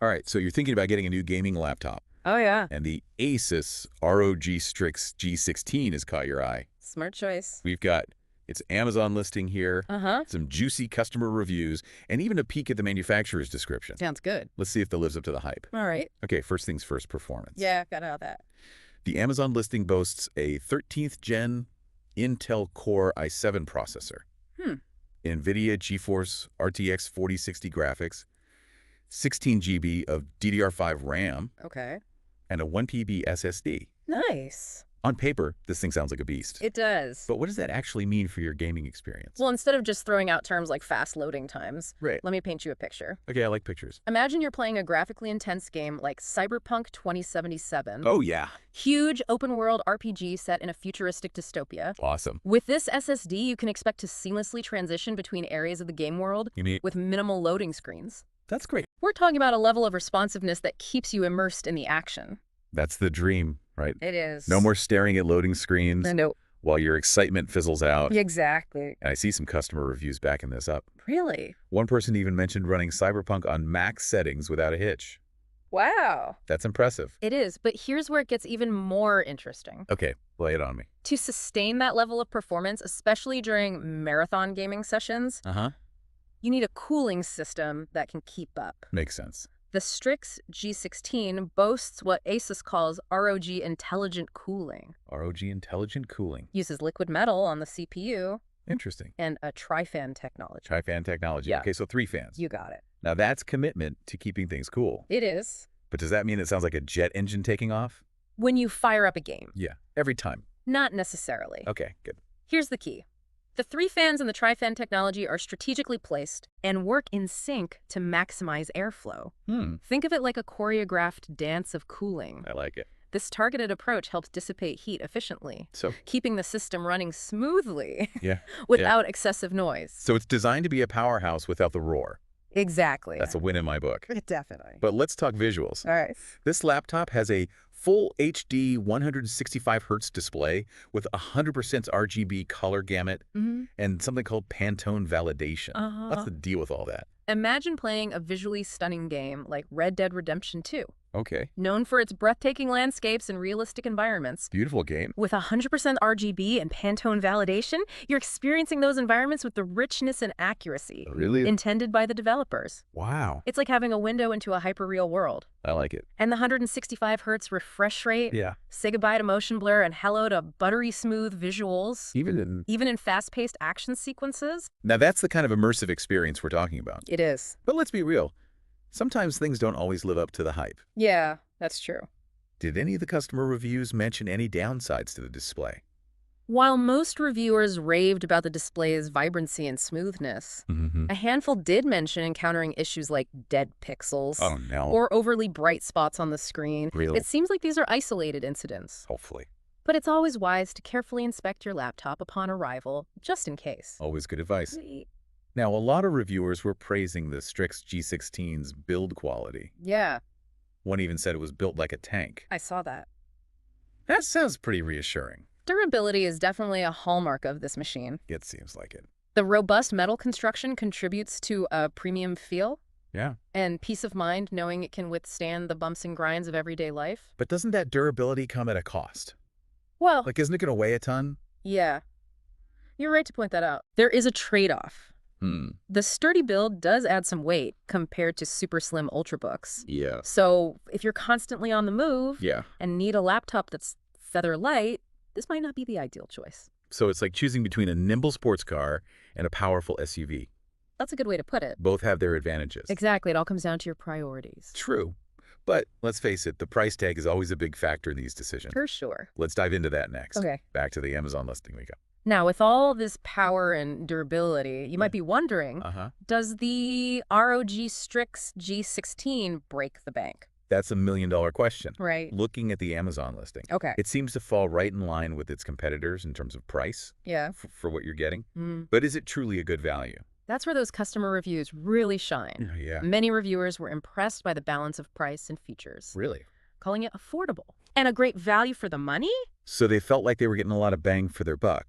All right, so you're thinking about getting a new gaming laptop, Oh, yeah. and the ASUS ROG Strix G16 has caught your eye. Smart choice. We've got its Amazon listing here, Uh-huh. some juicy customer reviews, and even a peek at the manufacturer's description. Sounds good. Let's see if it lives up to the hype. All right. Okay, first things first, performance. Yeah, got all that. The Amazon listing boasts a 13th gen Intel Core i7 processor, NVIDIA GeForce RTX 4060 graphics, 16 GB of DDR5 RAM, Okay. and a 1 TB SSD. Nice. On paper, this thing sounds like a beast. It does. But what does that actually mean for your gaming experience? Well, instead of just throwing out terms like fast loading times, Right. let me paint you a picture. Okay, I like pictures. Imagine you're playing a graphically intense game like Cyberpunk 2077. Oh, yeah. Huge open-world RPG set in a futuristic dystopia. Awesome. With this SSD, you can expect to seamlessly transition between areas of the game world You mean, with minimal loading screens. that's great. We're talking about a level of responsiveness that keeps you immersed in the action. That's the dream, right? It is. No more staring at loading screens No. while your excitement fizzles out. Exactly. And I see some customer reviews backing this up. Really? One person even mentioned running Cyberpunk on max settings without a hitch. Wow. That's impressive. It is, but here's where it gets even more interesting. Okay, lay it on me. To sustain that level of performance, especially during marathon gaming sessions, Uh-huh. you need a cooling system that can keep up. Makes sense. The Strix G16 boasts what ASUS calls ROG Intelligent Cooling. ROG Intelligent Cooling. Uses liquid metal on the CPU Interesting. and a tri-fan technology. Tri-fan technology. Yeah. Okay, so 3 fans. You got it. Now that's commitment to keeping things cool. It is. But does that mean it sounds like a jet engine taking off? When you fire up a game. Yeah, every time. Not necessarily. Okay, good. Here's the key. The 3 fans and the tri-fan technology are strategically placed and work in sync to maximize airflow. Think of it like a choreographed dance of cooling. I like it. This targeted approach helps dissipate heat efficiently, So, keeping the system running smoothly yeah. without excessive noise. So it's designed to be a powerhouse without the roar. Exactly. That's a win in my book. Definitely. But let's talk visuals. All right. This laptop has a full HD 165 Hz display with 100% RGB color gamut and something called Pantone validation. What's the deal with all that? Imagine playing a visually stunning game like Red Dead Redemption 2. Okay. Known for its breathtaking landscapes and realistic environments. Beautiful game. With 100% RGB and Pantone validation, you're experiencing those environments with the richness and accuracy Really? intended by the developers. Wow. It's like having a window into a hyper-real world. I like it. And the 165 Hz refresh rate, Yeah. say goodbye to motion blur and hello to buttery smooth visuals, Even in fast-paced action sequences. Now that's the kind of immersive experience we're talking about. It is. But let's be real. Sometimes things don't always live up to the hype. Yeah, that's true. Did any of the customer reviews mention any downsides to the display? While most reviewers raved about the display's vibrancy and smoothness, a handful did mention encountering issues like dead pixels Oh, no. or overly bright spots on the screen. Really? It seems like these are isolated incidents. Hopefully. But it's always wise to carefully inspect your laptop upon arrival, just in case. Always good advice. Now, a lot of reviewers were praising the Strix G16's build quality. Yeah, One even said it was built like a tank. I saw that. That sounds pretty reassuring. Durability is definitely a hallmark of this machine. It seems like it. The robust metal construction contributes to a premium feel Yeah. and peace of mind knowing it can withstand the bumps and grinds of everyday life. But doesn't that durability come at a cost? Well, Like, isn't it going to weigh a ton? yeah, you're right to point that out. There is a trade-off. The sturdy build does add some weight compared to super slim Ultrabooks. Yeah. So if you're constantly on the move Yeah. and need a laptop that's feather light, this might not be the ideal choice. So it's like choosing between a nimble sports car and a powerful SUV. That's a good way to put it. Both have their advantages. Exactly. It all comes down to your priorities. True. But let's face it, the price tag is always a big factor in these decisions. For sure. Let's dive into that next. Okay. Back to the Amazon listing we got. Now, with all this power and durability, you might be wondering, does the ROG Strix G16 break the bank? That's $1 million question. Right. Looking at the Amazon listing, Okay. it seems to fall right in line with its competitors in terms of price Yeah. for what you're getting. But is it truly a good value? That's where those customer reviews really shine. Yeah. Many reviewers were impressed by the balance of price and features, Really? calling it affordable and a great value for the money. So they felt like they were getting a lot of bang for their buck.